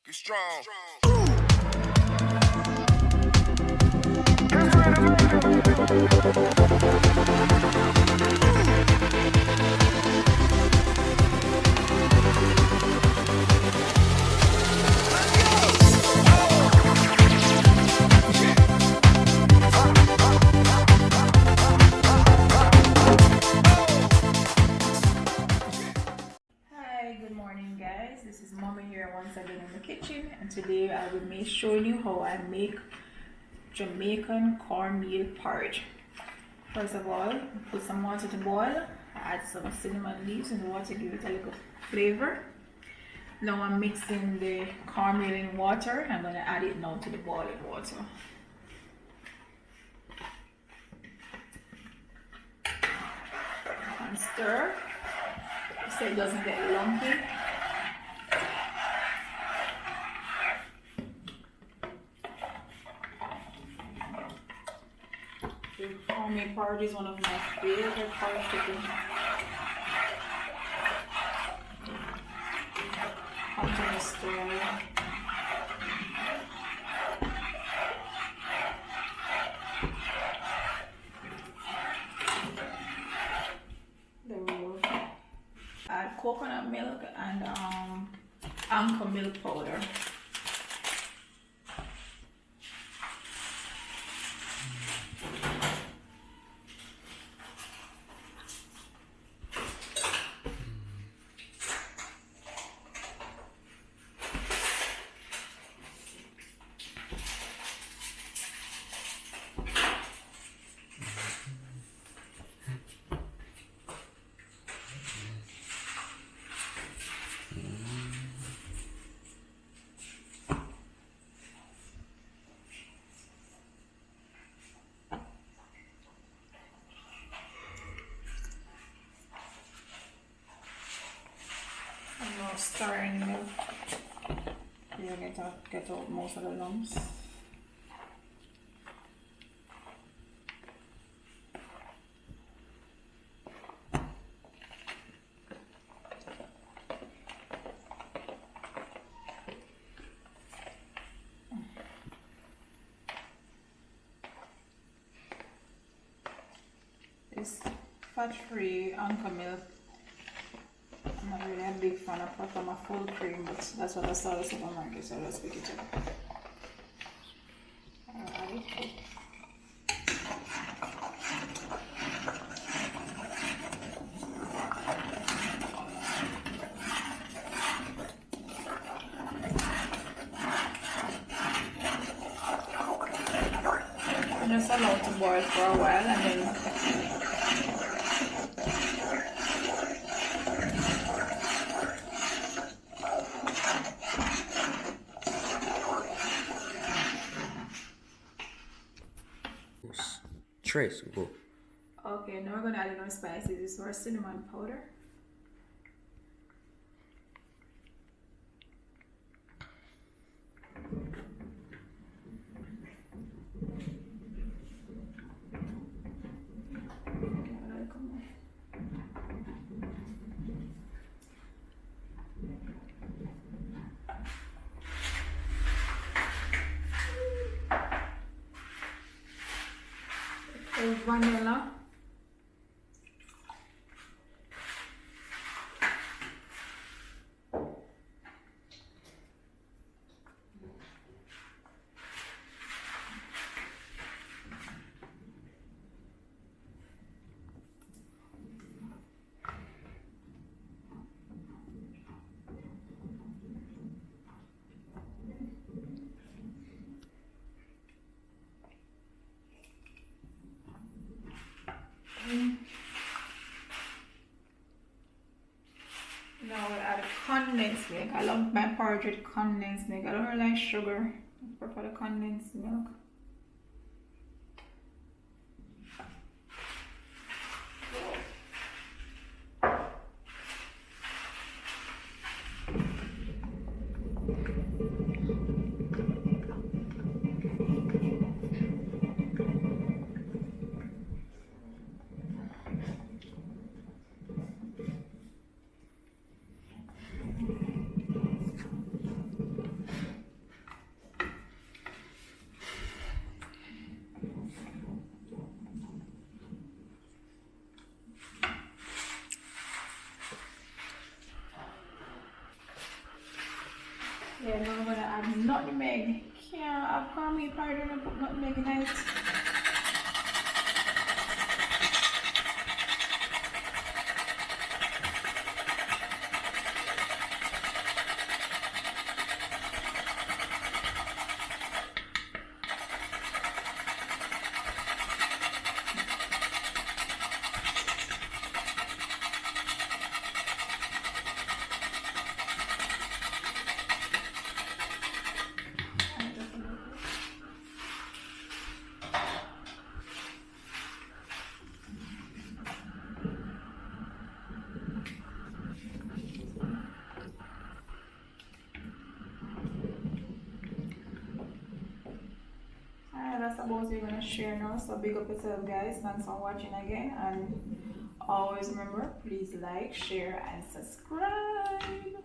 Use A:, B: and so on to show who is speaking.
A: Get strong.
B: Hi, good morning guys. This is Mommy here once again in the kitchen, and today I will be showing you how I make Jamaican cornmeal porridge. First of all, put some water to boil, add some cinnamon leaves in the water, give it a little flavor. Now I'm mixing the cornmeal in water. I'm going to add it now to the boiling water. And stir so it doesn't get lumpy. The cornmeal porridge is one of my favorite porridge to do. Continue stirring. Then we'll add coconut milk and anchor milk powder. And now stirring milk. You get out most of the lumps. This fat-free anchor milk, I'm not really a big fan. I prefer my full cream, but that's what I saw at the supermarket, so let's pick it up. Alright. Just allow it to boil for a while and then
C: Trace, go.
B: okay, now we're gonna add in our spices. This is our cinnamon powder. Vanilla. Now we'll add condensed milk. I love my porridge with condensed milk. I don't really like sugar. I prefer the condensed milk. Yeah, now I'm gonna add nutmeg. Can't have cornmeal powder and put nutmeg in it. Alright, that's about what we're gonna share now. So big up yourself, guys. Thanks for watching again, and always remember, please like, share, and subscribe.